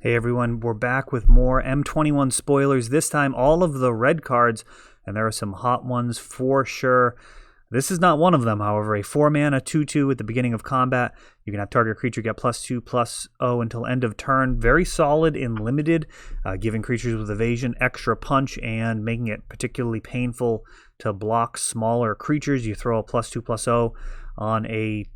Hey everyone, we're back with more M21 spoilers, this time all of the red cards, and there are some hot ones for sure. This is not one of them, however. A 4-mana 2/2 at the beginning of combat. You can have target creature get +2/+0 until end of turn. Very solid in limited, giving creatures with evasion extra punch and making it particularly painful to block smaller creatures. You throw a +2/+0 on a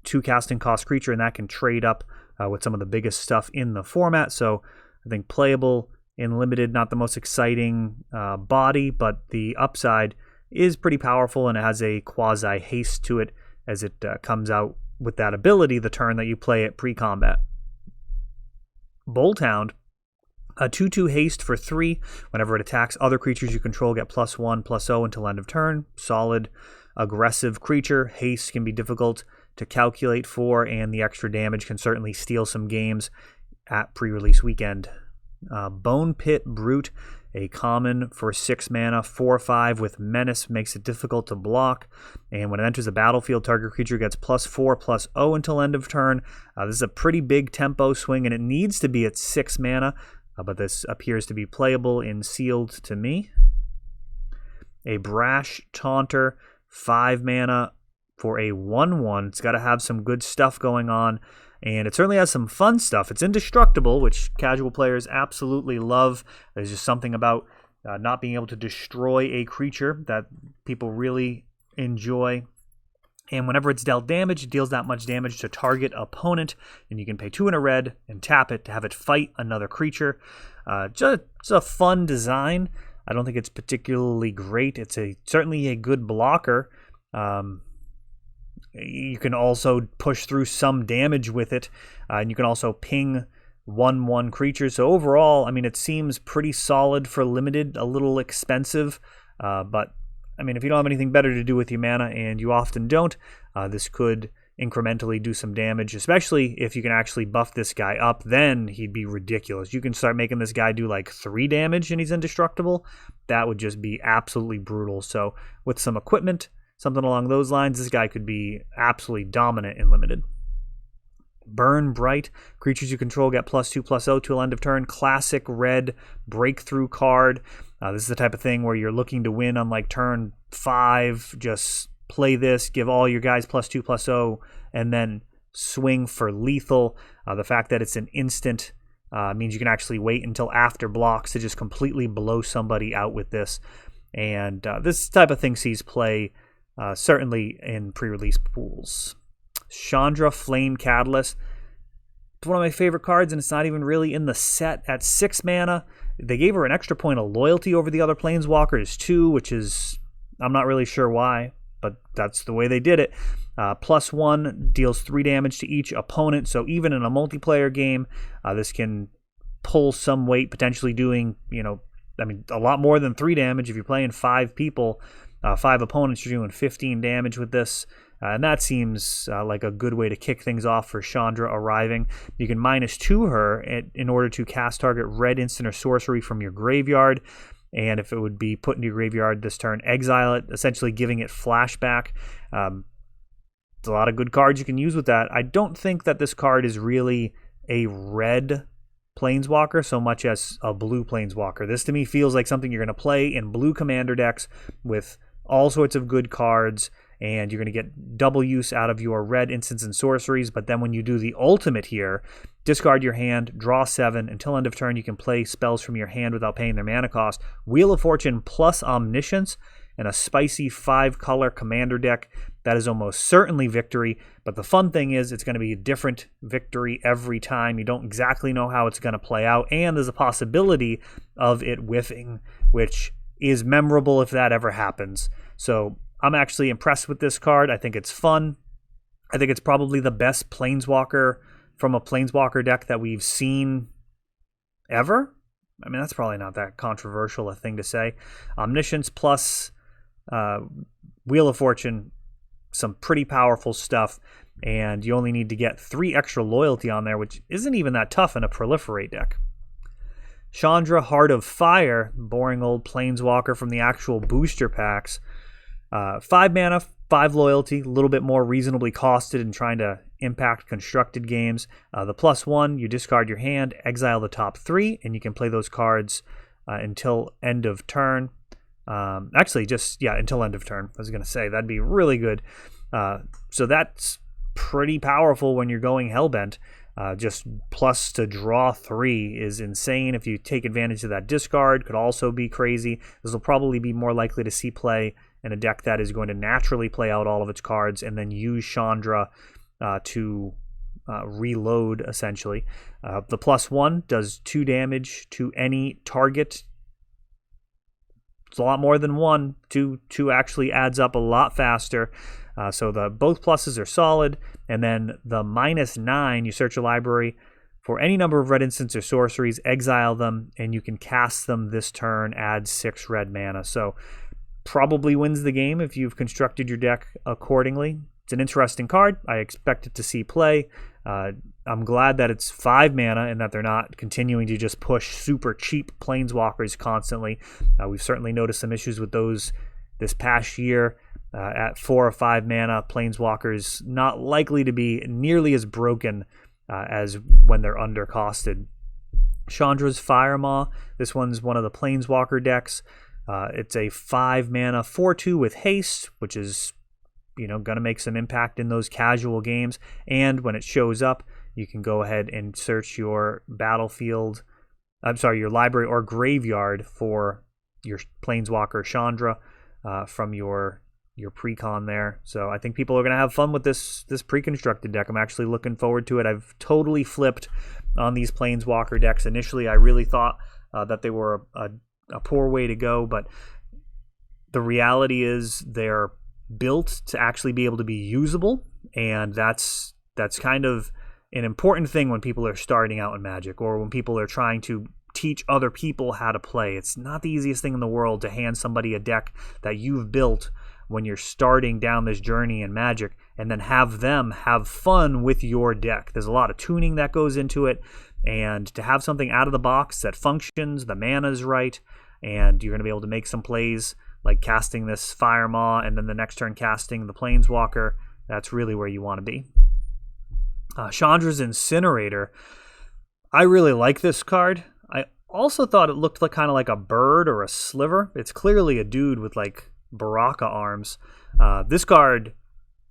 2 casting cost creature, and that can trade up with some of the biggest stuff in the format. So I think playable in limited, not the most exciting body, but the upside is pretty powerful, and it has a quasi haste to it as it comes out with that ability the turn that you play it pre-combat. Bolthound, a 2/2 haste for 3. Whenever it attacks other creatures you control, get +1/+0 until end of turn. Solid, aggressive creature. Haste can be difficult to calculate for, and the extra damage can certainly steal some games at pre-release weekend. Bone Pit Brute, a common for 6 mana, 4/5 with menace, makes it difficult to block, and when it enters the battlefield, target creature gets +4/+0 until end of turn. This is a pretty big tempo swing, and it needs to be at 6 mana, but this appears to be playable in sealed to me. A Brash Taunter, 5 mana for a 1/1. It's got to have some good stuff going on, and it certainly has some fun stuff. It's indestructible, which casual players absolutely love. There's just something about not being able to destroy a creature that people really enjoy. And whenever it's dealt damage, it deals that much damage to target opponent, and you can pay 2 and a red and tap it to have it fight another creature. Just a fun design. I don't think it's particularly great. It's certainly a good blocker. You can also push through some damage with it, and you can also ping 1/1 creatures. So overall, I mean, it seems pretty solid for limited, a little expensive, but I mean, if you don't have anything better to do with your mana, and you often don't, this could incrementally do some damage, especially if you can actually buff this guy up. Then he'd be ridiculous. You can start making this guy do like 3 damage and he's indestructible. That would just be absolutely brutal. So with some equipment, something along those lines, this guy could be absolutely dominant in limited. Burn Bright, creatures you control get +2/+0 till end of turn. Classic red breakthrough card. This is the type of thing where you're looking to win on like turn 5. Just play this, give all your guys +2/+0, and then swing for lethal. The fact that it's an instant means you can actually wait until after blocks to just completely blow somebody out with this. And this type of thing sees play certainly in pre-release pools. Shaundra Flame Catalyst. It's one of my favorite cards, and it's not even really in the set. At 6 mana, they gave her an extra point of loyalty over the other planeswalkers too, which is, I'm not really sure why, but that's the way they did it. +1 deals 3 damage to each opponent, so even in a multiplayer game, this can pull some weight, potentially doing, a lot more than 3 damage if you're playing 5 people. 5 opponents, you're doing 15 damage with this, and that seems like a good way to kick things off for Shaundra arriving. You can -2 her in order to cast target red instant or sorcery from your graveyard, and if it would be put into your graveyard this turn, exile it, essentially giving it flashback. There's a lot of good cards you can use with that. I don't think that this card is really a red planeswalker so much as a blue planeswalker. This to me feels like something you're going to play in blue commander decks with all sorts of good cards, and you're going to get double use out of your red instants and sorceries. But then when you do the ultimate here, discard your hand, draw 7. Until end of turn, you can play spells from your hand without paying their mana cost. Wheel of Fortune plus Omniscience, and a spicy 5-color commander deck. That is almost certainly victory, but the fun thing is it's going to be a different victory every time. You don't exactly know how it's going to play out, and there's a possibility of it whiffing, which is memorable if that ever happens. So I'm actually impressed with this card. I think it's fun. I think it's probably the best planeswalker from a planeswalker deck that we've seen ever. I mean, that's probably not that controversial a thing to say. Omniscience plus Wheel of Fortune, some pretty powerful stuff, and you only need to get 3 extra loyalty on there, which isn't even that tough in a proliferate deck. Shaundra Heart of Fire, boring old planeswalker from the actual booster packs. 5 mana, 5 loyalty, a little bit more reasonably costed and trying to impact constructed games. The +1, you discard your hand, exile the top 3, and you can play those cards until end of turn. Actually, just, yeah, until end of turn. I was going to say, that'd be really good. So that's pretty powerful when you're going Hellbent. Just plus to draw 3 is insane. If you take advantage of that discard, could also be crazy. This will probably be more likely to see play in a deck that is going to naturally play out all of its cards and then use Shaundra to reload, essentially. The +1 does 2 damage to any target. It's a lot more than 1. 2 actually adds up a lot faster. So both pluses are solid. And then the -9, you search your library for any number of red instants or sorceries, exile them, and you can cast them this turn, add 6 red mana. So probably wins the game if you've constructed your deck accordingly. It's an interesting card. I expect it to see play. I'm glad that it's 5 mana and that they're not continuing to just push super cheap planeswalkers constantly. We've certainly noticed some issues with those this past year. At 4 or 5 mana, planeswalkers not likely to be nearly as broken as when they're undercosted. Shaundra's Fire MA. This one's one of the planeswalker decks. It's a 5 mana 4/2 with haste, which is going to make some impact in those casual games. And when it shows up, you can go ahead and search your battlefield. Your library or graveyard for your planeswalker Shaundra from your pre-con there. So I think people are going to have fun with this pre-constructed deck. I'm actually looking forward to it. I've totally flipped on these planeswalker decks. Initially, I really thought that they were a poor way to go, but the reality is they're built to actually be able to be usable, and that's kind of an important thing when people are starting out in Magic, or when people are trying to teach other people how to play. It's not the easiest thing in the world to hand somebody a deck that you've built when you're starting down this journey in Magic, and then have them have fun with your deck. There's a lot of tuning that goes into it, and to have something out of the box that functions, the mana's right, and you're going to be able to make some plays like casting this Fire Maw and then the next turn casting the Planeswalker, that's really where you want to be. Shaundra's Incinerator. I really like this card. I also thought it looked like kind of like a bird or a sliver. It's clearly a dude with like Baraka arms. This card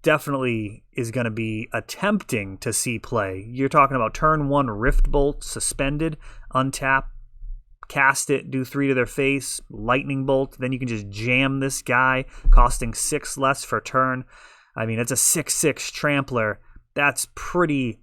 definitely is going to be attempting to see play. You're talking about turn 1 Rift Bolt, suspended, untap, cast it, do 3 to their face, lightning bolt, then you can just jam this guy, costing 6 less for turn. I mean, it's a 6/6 trampler. That's pretty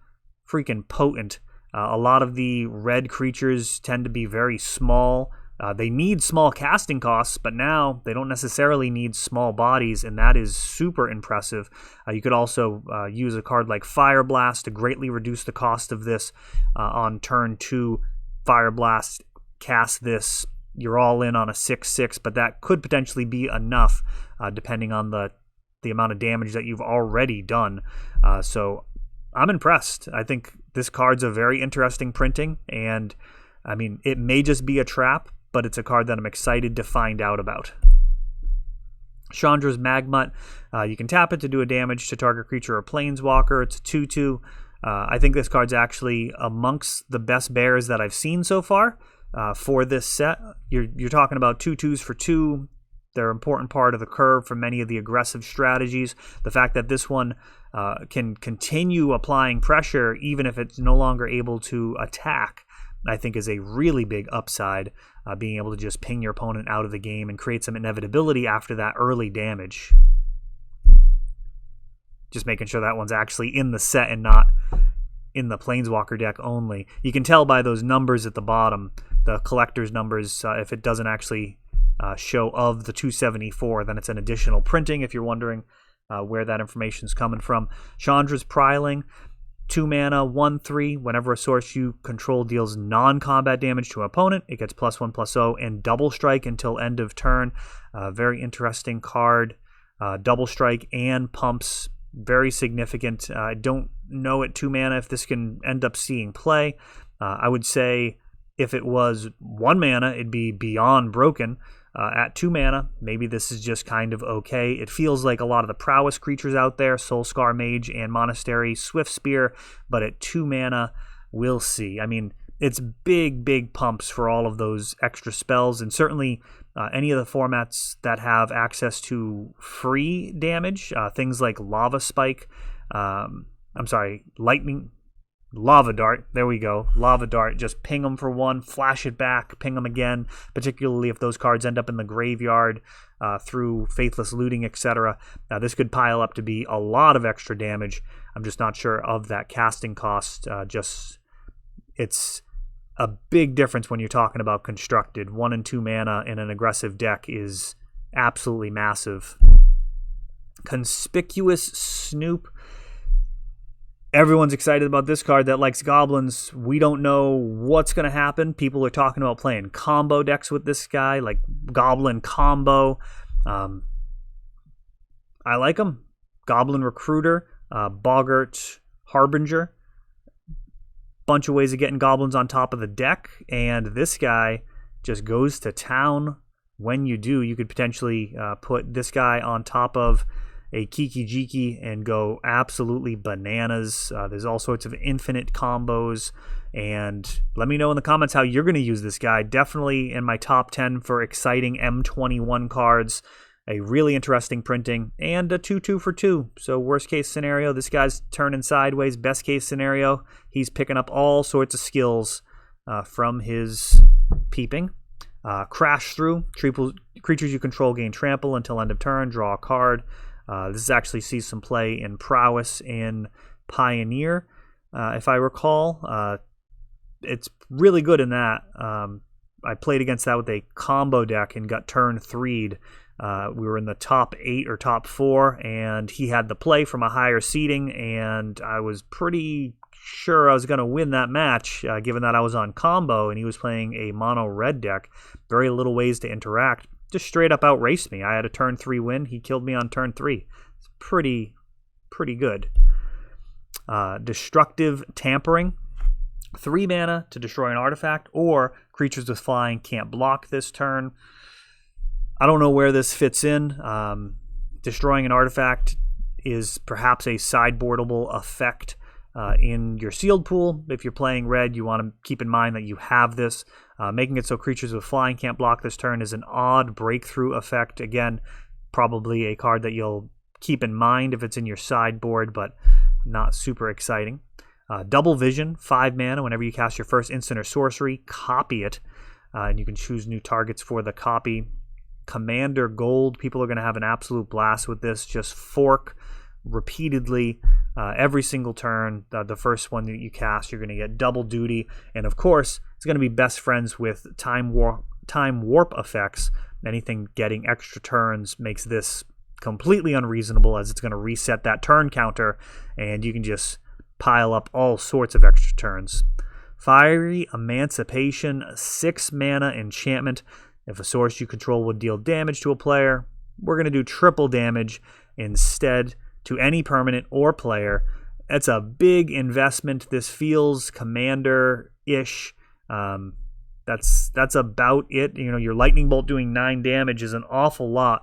freaking potent. A lot of the red creatures tend to be very small. They need small casting costs, but now they don't necessarily need small bodies, and that is super impressive. You could also use a card like Fire Blast to greatly reduce the cost of this on turn 2. Fire Blast, cast this, you're all in on a 6/6, but that could potentially be enough depending on the amount of damage that you've already done. So I'm impressed. I think this card's a very interesting printing, and I mean, it may just be a trap, but it's a card that I'm excited to find out about. Shaundra's Magmut. You can tap it to do a damage to target creature or planeswalker. It's a 2/2. I think this card's actually amongst the best bears that I've seen so far for this set. You're talking about 2/2s for 2. They're an important part of the curve for many of the aggressive strategies. The fact that this one can continue applying pressure even if it's no longer able to attack, I think is a really big upside, being able to just ping your opponent out of the game and create some inevitability after that early damage. Just making sure that one's actually in the set and not in the Planeswalker deck only. You can tell by those numbers at the bottom, the collector's numbers, if it doesn't actually show of the 274, then it's an additional printing if you're wondering where that information is coming from. Shaundra's Prowling. 2 mana, 1/3. Whenever a source you control deals non-combat damage to an opponent, it gets +1/+0 and double strike until end of turn. Very interesting card. Double strike and pumps, very significant. I don't know at 2 mana if this can end up seeing play. I would say if it was 1 mana, it'd be beyond broken. At 2 mana, maybe this is just kind of okay. It feels like a lot of the prowess creatures out there, Soulscar Mage and Monastery, Swift Spear, but at 2 mana, we'll see. I mean, it's big pumps for all of those extra spells, and certainly any of the formats that have access to free damage, things like Lava Spike, Lightning... Lava Dart, there we go. Lava Dart, just ping them for 1, flash it back, ping them again, particularly if those cards end up in the graveyard through Faithless Looting, etc. This could pile up to be a lot of extra damage. I'm just not sure of that casting cost. It's a big difference when you're talking about constructed. 1 and 2 mana in an aggressive deck is absolutely massive. Conspicuous Snoop. Everyone's excited about this card that likes goblins. We don't know what's going to happen. People are talking about playing combo decks with this guy, like goblin combo. I like him. Goblin Recruiter, Boggart Harbinger. Bunch of ways of getting goblins on top of the deck, and this guy just goes to town. When you do, you could potentially put this guy on top of a Kiki Jiki and go absolutely bananas. There's all sorts of infinite combos, and let me know in the comments how you're going to use this guy. Definitely in my top 10 for exciting M21 cards. A really interesting printing, and a 2-2 for 2. So worst case scenario, this guy's turning sideways. Best case scenario, he's picking up all sorts of skills from his peeping. Crash Through. Creatures you control gain trample until end of turn. Draw a card. This actually sees some play in Prowess in Pioneer, if I recall. It's really good in that. I played against that with a combo deck and got turn 3'd. We were in the top 8 or top 4, and he had the play from a higher seeding, and I was pretty sure I was going to win that match, given that I was on combo, and he was playing a mono red deck. Very little ways to interact. Just straight up outraced me. I had a turn 3 win. He killed me on turn 3. It's pretty good. Destructive Tampering. 3 mana to destroy an artifact, or creatures with flying can't block this turn. I don't know where this fits in. Destroying an artifact is perhaps a sideboardable effect in your sealed pool. If you're playing red, you want to keep in mind that you have this. Making it so creatures with flying can't block this turn is an odd breakthrough effect. Again, probably a card that you'll keep in mind if it's in your sideboard, but not super exciting. Double Vision, 5 mana. Whenever you cast your first instant or sorcery, copy it. And you can choose new targets for the copy. Commander Gold. People are going to have an absolute blast with this. Just fork repeatedly every single turn. The first one that you cast, you're going to get double duty. And of course, it's going to be best friends with time warp effects. Anything getting extra turns makes this completely unreasonable, as it's going to reset that turn counter, and you can just pile up all sorts of extra turns. Fiery Emancipation, 6 mana enchantment. If a source you control would deal damage to a player, we're going to do triple damage instead to any permanent or player. That's a big investment. This feels commander-ish. That's about it. You know, your lightning bolt doing 9 damage is an awful lot,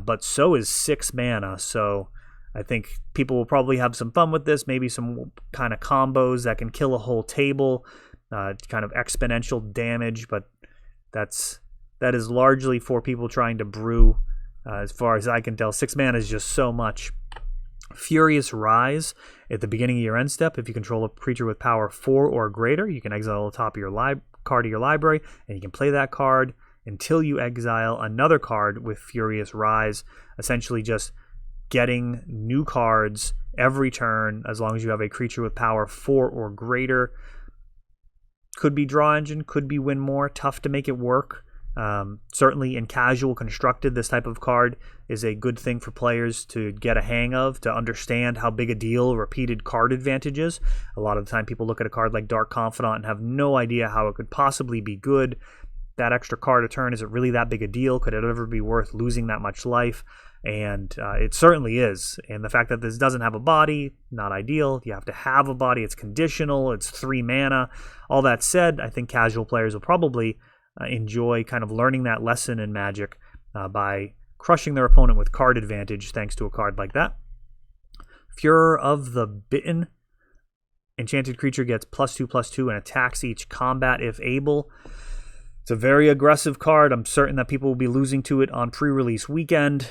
but so is 6 mana. So I think people will probably have some fun with this. Maybe some kind of combos that can kill a whole table, kind of exponential damage. But that is largely for people trying to brew. As far as I can tell, 6 mana is just so much. Furious Rise. At the beginning of your end step, if you control a creature with power 4 or greater, you can exile the top of your card of your library, and you can play that card until you exile another card with Furious Rise. Essentially just getting new cards every turn as long as you have a creature with power 4 or greater. Could be draw engine, could be win more. Tough to make it work. Certainly in casual constructed, this type of card is a good thing for players to get a hang of, to understand how big a deal repeated card advantage is. A lot of the time people look at a card like Dark Confidant and have no idea how it could possibly be good. That extra card a turn, is it really that big a deal? Could it ever be worth losing that much life? And it certainly is. And the fact that this doesn't have a body, not ideal. You have to have a body. It's conditional. It's 3 mana. All that said, I think casual players will probably enjoy kind of learning that lesson in Magic by crushing their opponent with card advantage thanks to a card like that. Furor of the Bitten. Enchanted creature gets +2/+2 and attacks each combat if able. It's a very aggressive card. I'm certain that people will be losing to it on pre-release weekend.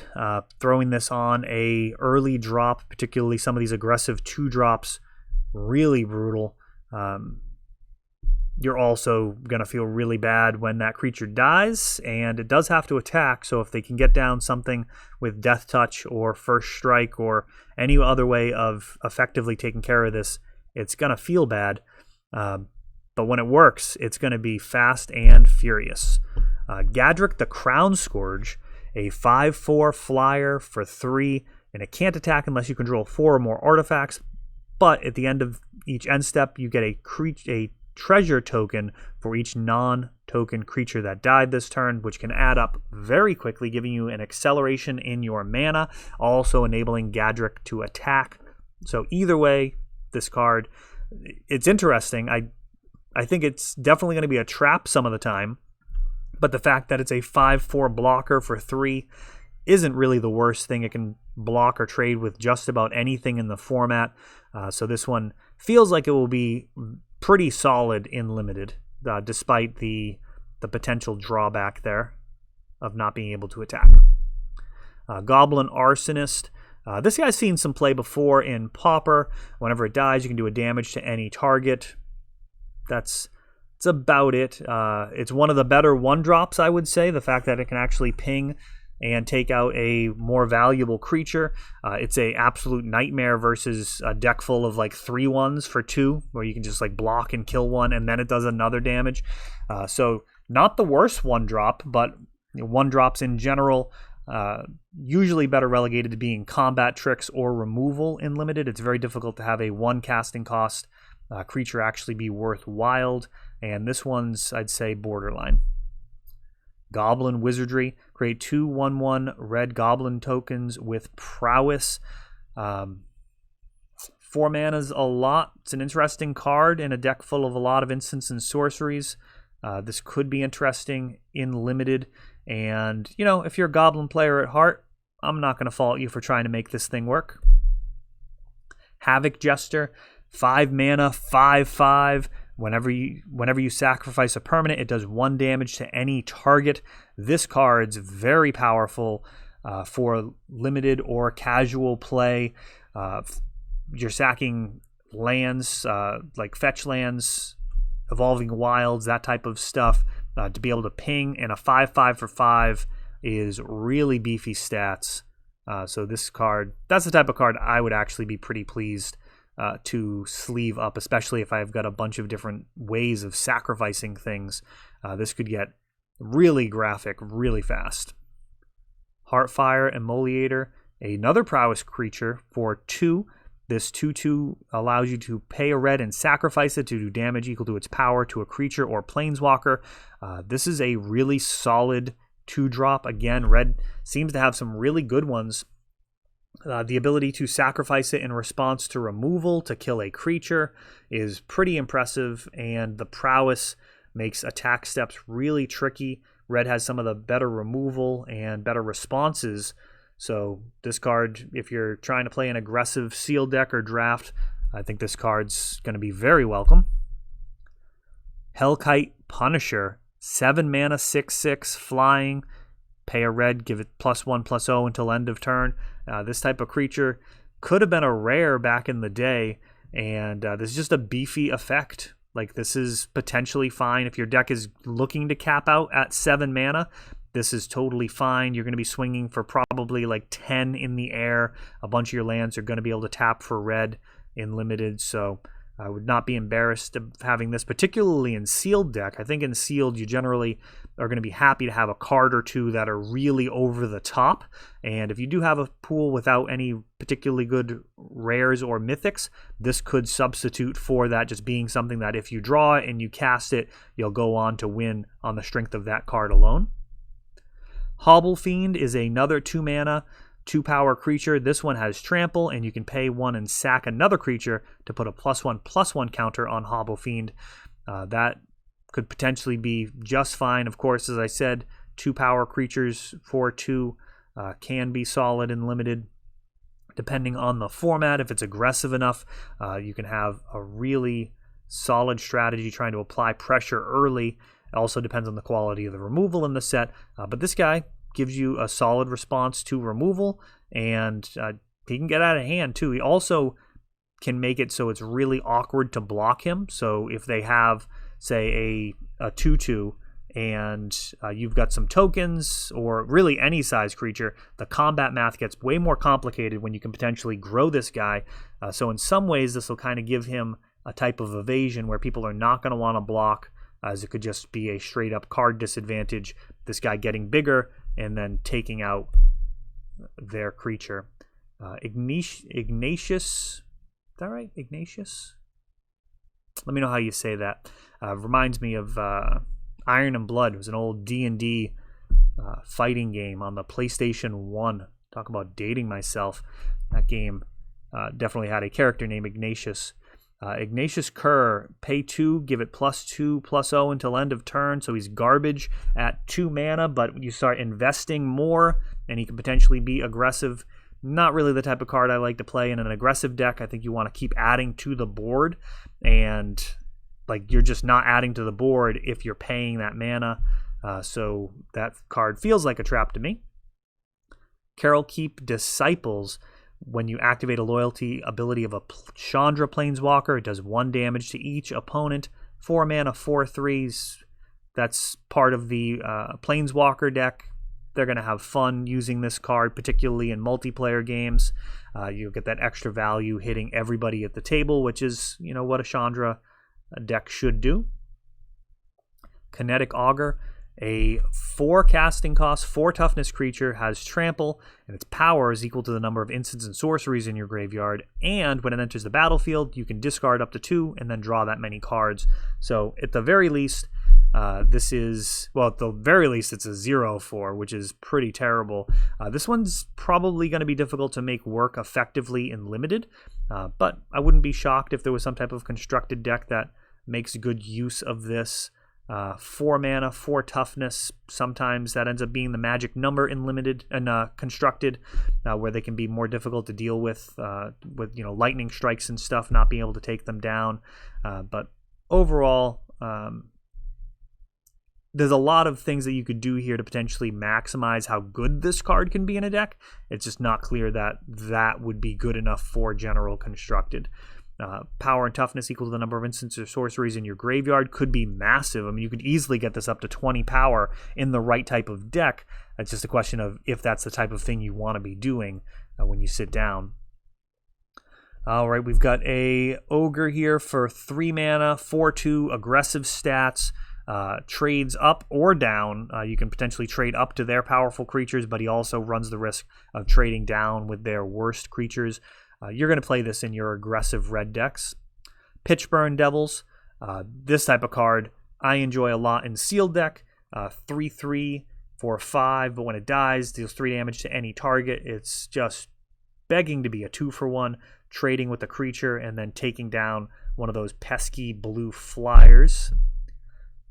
Throwing this on a early drop, particularly some of these aggressive 2-drops, really brutal. You're also going to feel really bad when that creature dies, and it does have to attack, so if they can get down something with Death Touch or First Strike or any other way of effectively taking care of this, it's going to feel bad. But when it works, it's going to be fast and furious. Gadrick the Crown Scourge, a 5/4 flyer for 3, and it can't attack unless you control 4 or more artifacts, but at the end of each end step, you get a treasure token for each non-token creature that died this turn, which can add up very quickly, giving you an acceleration in your mana, also enabling Gadrick to attack. So either way, this card, it's interesting. I think it's definitely going to be a trap some of the time, but the fact that it's a 5/4 blocker for 3 isn't really the worst thing. It can block or trade with just about anything in the format. So this one feels like it will be pretty solid in Limited, despite the potential drawback there of not being able to attack. Goblin Arsonist. This guy's seen some play before in Pauper. Whenever it dies, you can do a damage to any target. That's about it. It's one of the better 1-drops, I would say. The fact that it can actually ping and take out a more valuable creature. It's a absolute nightmare versus a deck full of like 3/1s for 2, where you can just like block and kill one and then it does another damage. So not the worst 1-drop, but 1-drops in general, usually better relegated to being combat tricks or removal in Limited. It's very difficult to have a 1 casting cost creature actually be worthwhile, and this one's, I'd say, borderline. Goblin Wizardry. Create 2/1/1 red goblin tokens with prowess. 4 mana's a lot. It's an interesting card in a deck full of a lot of instants and sorceries. This could be interesting in Limited, and you know, if you're a goblin player at heart, I'm not going to fault you for trying to make this thing work. Havoc Jester. 5 mana, 5/5. Whenever you sacrifice a permanent, it does 1 damage to any target. This card's very powerful for limited or casual play. You're sacking lands, like fetch lands, evolving wilds, that type of stuff, to be able to ping, and a 5/5 for 5 is really beefy stats. So this card, that's the type of card I would actually be pretty pleased to sleeve up, especially if I've got a bunch of different ways of sacrificing things. This could get really graphic really fast. Heartfire Emoliator, another prowess creature for 2. This 2/2 allows you to pay a red and sacrifice it to do damage equal to its power to a creature or planeswalker. This is a really solid 2-drop. Again, red seems to have some really good ones. The ability to sacrifice it in response to removal to kill a creature is pretty impressive, and the prowess makes attack steps really tricky. Red has some of the better removal and better responses, so this card, if you're trying to play an aggressive sealed deck or draft, I think this card's going to be very welcome. Hellkite Punisher, 7 mana, 6/6, flying. Pay a red, give it +1/+0 until end of turn. This type of creature could have been a rare back in the day, and this is just a beefy effect. Like, this is potentially fine. If your deck is looking to cap out at 7 mana, this is totally fine. You're going to be swinging for probably like 10 in the air. A bunch of your lands are going to be able to tap for red in Limited, so I would not be embarrassed of having this, particularly in sealed deck. I think in sealed, you generally are going to be happy to have a card or two that are really over the top. And if you do have a pool without any particularly good rares or mythics, this could substitute for that, just being something that if you draw it and you cast it, you'll go on to win on the strength of that card alone. Hobble Fiend is another 2 mana, 2-power creature. This one has trample, and you can pay 1 and sack another creature to put a +1/+1 counter on Hobble Fiend. That could potentially be just fine. Of course, as I said, 2 power creatures for 2 can be solid and limited. Depending on the format, if it's aggressive enough, you can have a really solid strategy trying to apply pressure early. It also depends on the quality of the removal in the set, but this guy gives you a solid response to removal, and he can get out of hand too. He also can make it so it's really awkward to block him. So if they have, say, a 2/2 and you've got some tokens, or really any size creature, the combat math gets way more complicated when you can potentially grow this guy. So in some ways, this will kind of give him a type of evasion where people are not going to want to block, as it could just be a straight up card disadvantage. This guy getting bigger and then taking out their creature. Ignatius, is that right? Ignatius? Let me know how you say that. Reminds me of Iron and Blood. It was an old D&D fighting game on the PlayStation 1. Talk about dating myself. That game definitely had a character named Ignatius. Ignatius Kerr, pay 2, give it +2/+0 until end of turn, so he's garbage at 2 mana, but you start investing more, and he can potentially be aggressive. Not really the type of card I like to play in an aggressive deck. I think you want to keep adding to the board, and like you're just not adding to the board if you're paying that mana, so that card feels like a trap to me. Carol Keep Disciples. When you activate a loyalty ability of a Shaundra Planeswalker, it does 1 damage to each opponent. 4 mana, 4/3s. That's part of the Planeswalker deck. They're going to have fun using this card, particularly in multiplayer games. You'll get that extra value hitting everybody at the table, which is, you know, what a Shaundra deck should do. Kinetic Augur. A 4 casting cost, 4 toughness creature, has trample, and its power is equal to the number of instants and sorceries in your graveyard. And when it enters the battlefield, you can discard up to 2 and then draw that many cards. So at the very least, this is, well, at the very least, it's a 0/4, which is pretty terrible. This one's probably going to be difficult to make work effectively in limited, but I wouldn't be shocked if there was some type of constructed deck that makes good use of this. 4 mana, 4 toughness. Sometimes that ends up being the magic number in limited and constructed, where they can be more difficult to deal with lightning strikes and stuff, not being able to take them down. But overall, there's a lot of things that you could do here to potentially maximize how good this card can be in a deck. It's just not clear that that would be good enough for general constructed. Power and toughness equal to the number of instants or sorceries in your graveyard could be massive. I mean, you could easily get this up to 20 power in the right type of deck. It's just a question of if that's the type of thing you want to be doing when you sit down. All right, we've got a Ogre here for 3 mana, 4/2, aggressive stats. Trades up or down. You can potentially trade up to their powerful creatures, but he also runs the risk of trading down with their worst creatures. You're going to play this in your aggressive red decks. Pitchburn Devils. This type of card I enjoy a lot in sealed deck. 3/3 for 5, but when it dies, deals 3 damage to any target. It's just begging to be a 2-for-1, trading with the creature and then taking down one of those pesky blue flyers.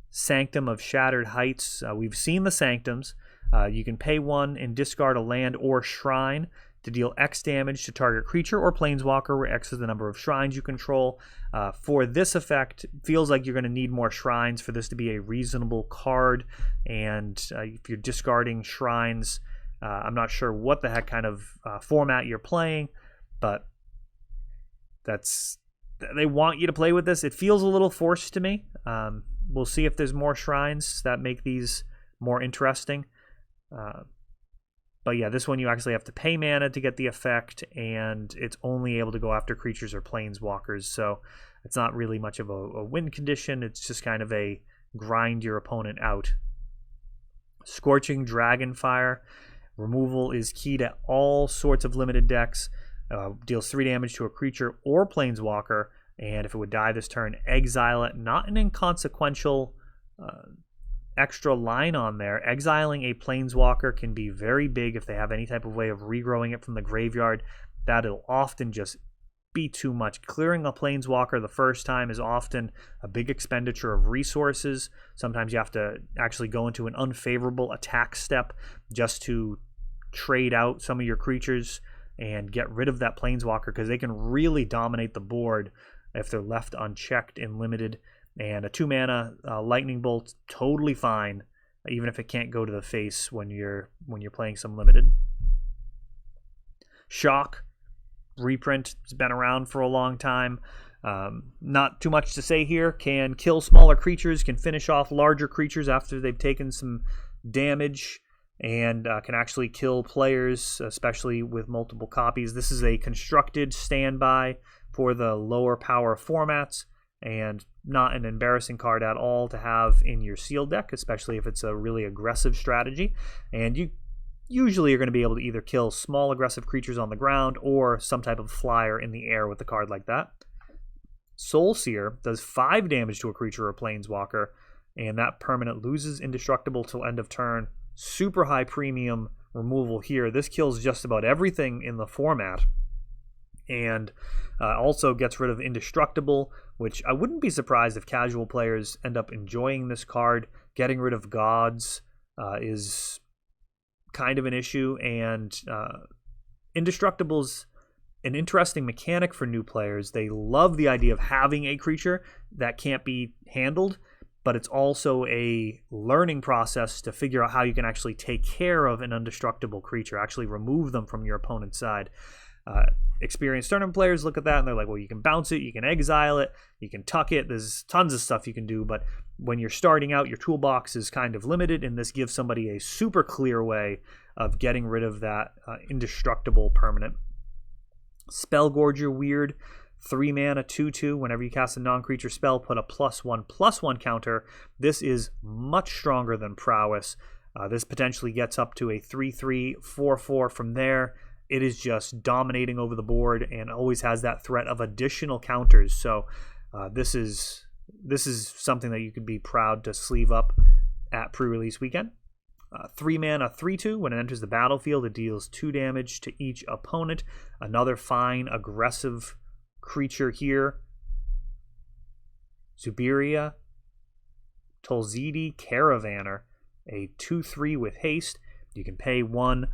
Sanctum of Shattered Heights. We've seen the Sanctums. You can pay 1 and discard a land or shrine to deal X damage to target creature or planeswalker, where X is the number of shrines you control. For this effect, feels like you're going to need more shrines for this to be a reasonable card. And if you're discarding shrines, I'm not sure what the heck kind of format you're playing, but they want you to play with this. It feels a little forced to me. We'll see if there's more shrines that make these more interesting. But yeah, this one you actually have to pay mana to get the effect, and it's only able to go after creatures or planeswalkers, so it's not really much of a win condition. It's just kind of a grind your opponent out. Scorching Dragonfire. Removal is key to all sorts of limited decks. Deals 3 damage to a creature or planeswalker, and if it would die this turn, exile it. Not an inconsequential extra line on there. Exiling a planeswalker can be very big if they have any type of way of regrowing it from the graveyard. That'll often just be too much. Clearing a planeswalker the first time is often a big expenditure of resources. Sometimes you have to actually go into an unfavorable attack step just to trade out some of your creatures and get rid of that planeswalker, because they can really dominate the board if they're left unchecked in limited. And a 2-mana lightning bolt, totally fine, even if it can't go to the face when you're playing some limited. Shock reprint has been around for a long time. Not too much to say here. Can kill smaller creatures, can finish off larger creatures after they've taken some damage, and can actually kill players, especially with multiple copies. This is a constructed standby for the lower power formats, and not an embarrassing card at all to have in your sealed deck, especially if it's a really aggressive strategy. And you usually are going to be able to either kill small aggressive creatures on the ground or some type of flyer in the air with a card like that. Soulseer does 5 damage to a creature or planeswalker, and that permanent loses indestructible till end of turn. Super high premium removal here. This kills just about everything in the format, and also gets rid of indestructible, which I wouldn't be surprised if casual players end up enjoying this card. Getting rid of gods is kind of an issue, and indestructible's an interesting mechanic for new players. They love the idea of having a creature that can't be handled, but it's also a learning process to figure out how you can actually take care of an indestructible creature, actually remove them from your opponent's side. Experienced tournament players look at that and they're like, well, you can bounce it, you can exile it, you can tuck it, there's tons of stuff you can do, but when you're starting out, your toolbox is kind of limited, and this gives somebody a super clear way of getting rid of that indestructible permanent. Spellgorger Weird, 3 mana, 2/2. Whenever you cast a non-creature spell, put a +1/+1 counter. This is much stronger than Prowess. This potentially gets up to a 3/3, 4/4 from there. It is just dominating over the board and always has that threat of additional counters. So this is something that you could be proud to sleeve up at pre-release weekend. 3 mana, 3/2. When it enters the battlefield, it deals 2 damage to each opponent. Another fine aggressive creature here. Zubiria Tolzidi Caravaner, a 2/3 with haste. You can pay 1,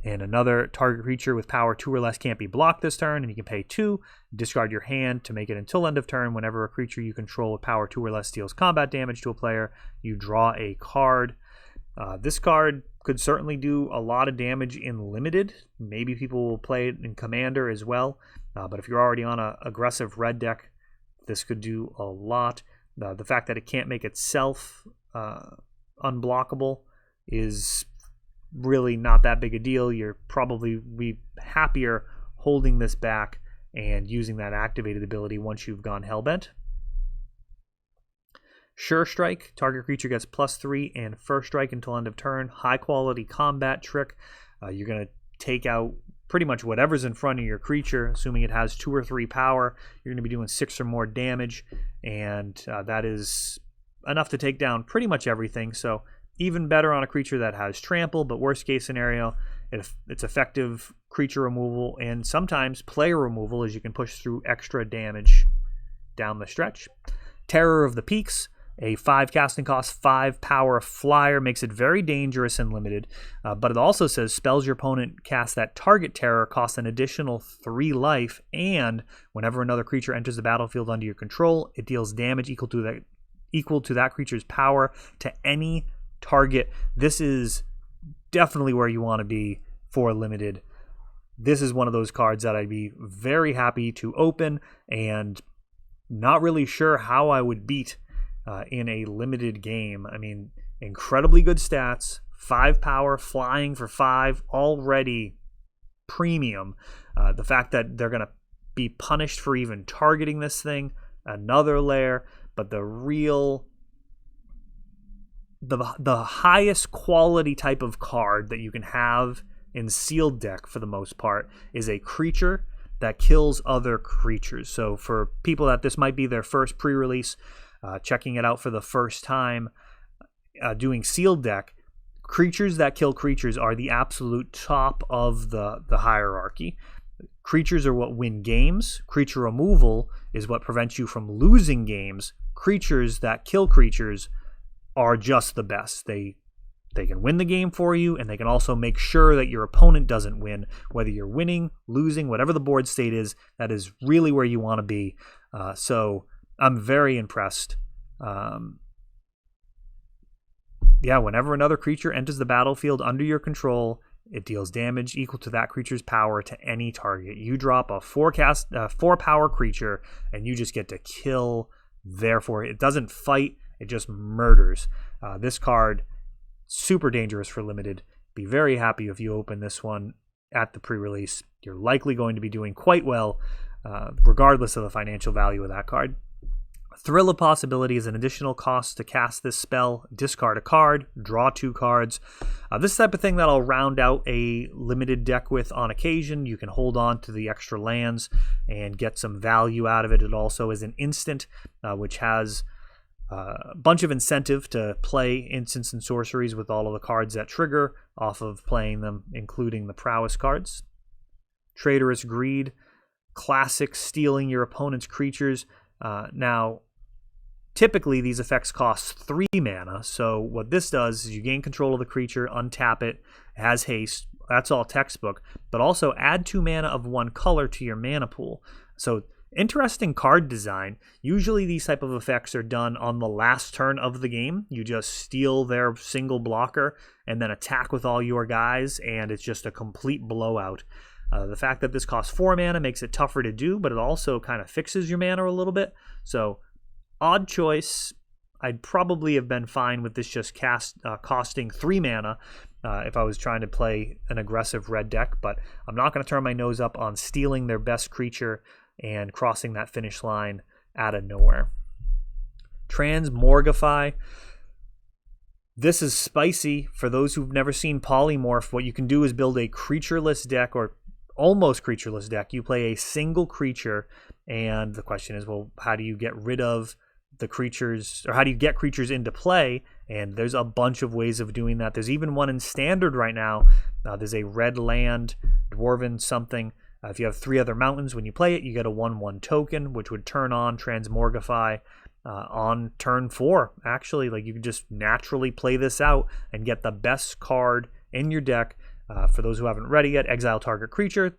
and another target creature with power 2 or less can't be blocked this turn, and you can pay 2, discard your hand to make it until end of turn. Whenever a creature you control with power 2 or less deals combat damage to a player, you draw a card. This card could certainly do a lot of damage in limited. Maybe people will play it in Commander as well, but if you're already on an aggressive red deck, this could do a lot. The fact that it can't make itself unblockable is really not that big a deal. You're probably be happier holding this back and using that activated ability once you've gone Hellbent. Sure Strike, target creature gets +3 and first strike until end of turn. High quality combat trick. You're going to take out pretty much whatever's in front of your creature, assuming it has 2 or 3 power. You're going to be doing 6 or more damage, and that is enough to take down pretty much everything. So even better on a creature that has trample, but worst case scenario, if it's effective creature removal and sometimes player removal, as you can push through extra damage down the stretch. Terror of the Peaks, a 5 casting cost, 5 power flyer, makes it very dangerous and limited, but it also says spells your opponent cast that target terror cost an additional 3 life, and whenever another creature enters the battlefield under your control, it deals damage equal to that creature's power to any target. This is definitely where you want to be for limited. This is one of those cards that I'd be very happy to open, and not really sure how I would beat in a limited game. I mean, incredibly good stats, 5 power, flying for 5, already premium. The fact that they're going to be punished for even targeting this thing, another layer, but the highest quality type of card that you can have in sealed deck for the most part is a creature that kills other creatures. So for people that this might be their first pre-release, checking it out for the first time, doing sealed deck, creatures that kill creatures are the absolute top of the hierarchy. Creatures are what win games. Creature removal is what prevents you from losing games. Creatures that kill creatures are just the best. They can win the game for you, and they can also make sure that your opponent doesn't win. Whether you're winning, losing, whatever the board state is, that is really where you want to be. So I'm very impressed. Yeah, whenever another creature enters the battlefield under your control, it deals damage equal to that creature's power to any target. You drop a 4 power creature, and you just get to kill. Therefore, it doesn't fight, it just murders. This card, super dangerous for limited. Be very happy if you open this one at the pre-release. You're likely going to be doing quite well, regardless of the financial value of that card. Thrill of Possibility is an additional cost to cast this spell. Discard a card, draw 2 cards. This type of thing that I'll round out a limited deck with on occasion. You can hold on to the extra lands and get some value out of it. It also is an instant, which has a bunch of incentive to play instants and sorceries with all of the cards that trigger off of playing them, including the prowess cards. Traitorous Greed, classic stealing your opponent's creatures. Now, typically these effects cost 3 mana, so what this does is you gain control of the creature, untap it, has haste, that's all textbook, but also add 2 mana of 1 color to your mana pool. So interesting card design. Usually these type of effects are done on the last turn of the game. You just steal their single blocker and then attack with all your guys, and it's just a complete blowout. The fact that this costs 4 mana makes it tougher to do, but it also kind of fixes your mana a little bit. So, odd choice. I'd probably have been fine with this just costing 3 mana if I was trying to play an aggressive red deck, but I'm not going to turn my nose up on stealing their best creature and crossing that finish line out of nowhere. Transmogrify. This is spicy. For those who've never seen Polymorph, what you can do is build a creatureless deck, or almost creatureless deck. You play a single creature, and the question is, well, how do you get rid of the creatures, or how do you get creatures into play? And there's a bunch of ways of doing that. There's even one in standard right now. There's a red land, dwarven something. If you have 3 other mountains, when you play it, you get a 1/1 token, which would turn on Transmogrify on turn 4. Actually, like, you can just naturally play this out and get the best card in your deck. For those who haven't read it yet, exile target creature.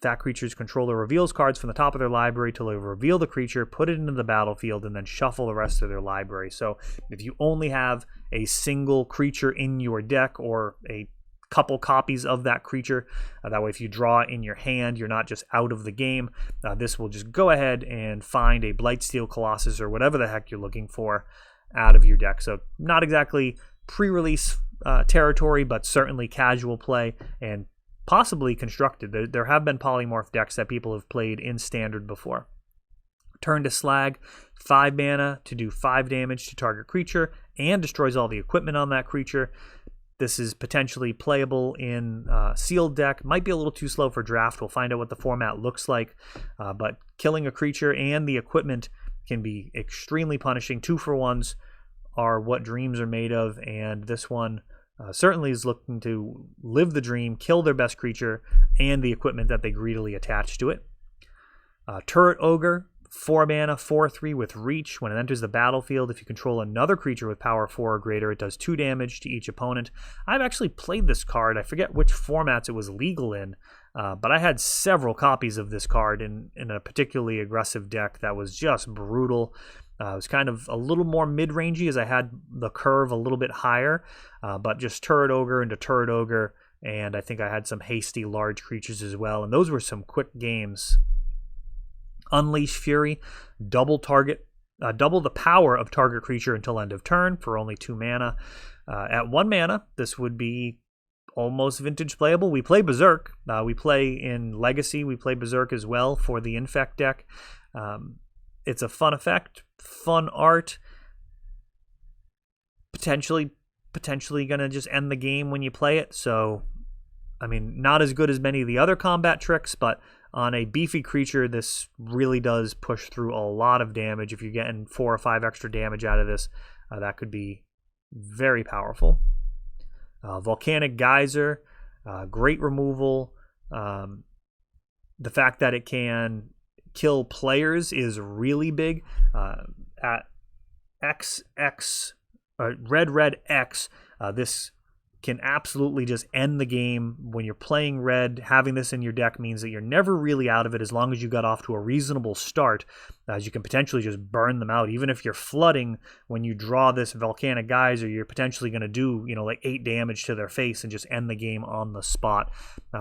That creature's controller reveals cards from the top of their library till they reveal the creature, put it into the battlefield, and then shuffle the rest of their library. So if you only have a single creature in your deck, or a couple copies of that creature, that way if you draw in your hand, you're not just out of the game. This will just go ahead and find a Blightsteel Colossus or whatever the heck you're looking for out of your deck. So not exactly pre-release territory, but certainly casual play and possibly constructed. There have been polymorph decks that people have played in standard before. Turn to Slag, 5 mana to do 5 damage to target creature and destroys all the equipment on that creature. This is potentially playable in sealed deck. Might be a little too slow for draft. We'll find out what the format looks like. But killing a creature and the equipment can be extremely punishing. 2-for-1s are what dreams are made of, and this one certainly is looking to live the dream, kill their best creature and the equipment that they greedily attach to it. Turret Augur, 4 mana, 4/3 with reach. When it enters the battlefield, if you control another creature with power 4 or greater, it does 2 damage to each opponent. I've actually played this card. I forget which formats it was legal in, but I had several copies of this card in a particularly aggressive deck that was just brutal. It was kind of a little more mid-rangey, as I had the curve a little bit higher, but just Turret Augur into Turret Augur, and I think I had some hasty large creatures as well, and those were some quick games. Unleash Fury, double the power of target creature until end of turn for only 2 mana. At 1 mana, this would be almost vintage playable. We play Berserk. We play in Legacy. We play Berserk as well for the Infect deck. It's a fun effect, fun art. Potentially going to just end the game when you play it. So, I mean, not as good as many of the other combat tricks, but on a beefy creature, this really does push through a lot of damage. If you're getting 4 or 5 extra damage out of this, that could be very powerful. Volcanic Geyser, great removal. the fact that it can kill players is really big. At XX, red X, this can absolutely just end the game. When you're playing red, having this in your deck means that you're never really out of it as long as you got off to a reasonable start, as you can potentially just burn them out. Even if you're flooding, when you draw this volcanic geyser, you're potentially going to do, like 8 damage to their face and just end the game on the spot.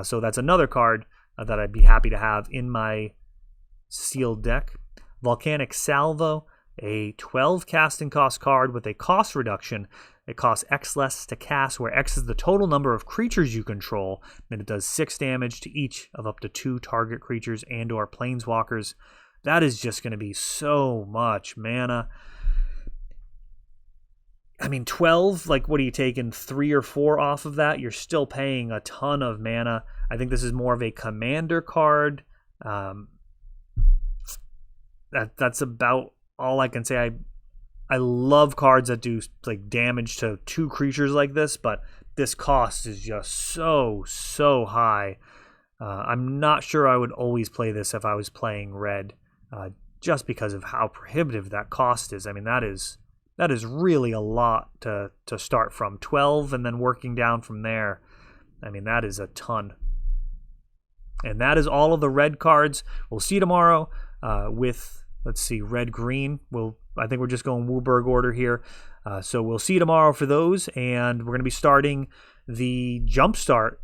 So that's another card that I'd be happy to have in my sealed deck. Volcanic Salvo, a 12 casting cost card with a cost reduction. It costs X less to cast, where X is the total number of creatures you control, and it does 6 damage to each of up to 2 target creatures and or planeswalkers. That is just going to be so much mana. I mean, 12, like, what are you taking, 3 or 4 off of that? You're still paying a ton of mana. I think this is more of a commander card. That's about all I can say. I love cards that do like damage to 2 creatures like this, but this cost is just so high. I'm not sure I would always play this if I was playing red, just because of how prohibitive that cost is. I mean, that is really a lot to start from. 12 and then working down from there. I mean, that is a ton. And that is all of the red cards. We'll see you tomorrow with, let's see, red-green. I think we're just going Wooburg order here. So we'll see you tomorrow for those, and we're going to be starting the Jumpstart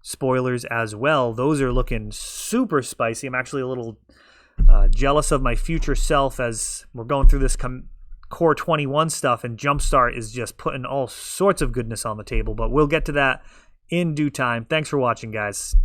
spoilers as well. Those are looking super spicy. I'm actually a little jealous of my future self as we're going through this Core 21 stuff, and Jumpstart is just putting all sorts of goodness on the table, but we'll get to that in due time. Thanks for watching, guys.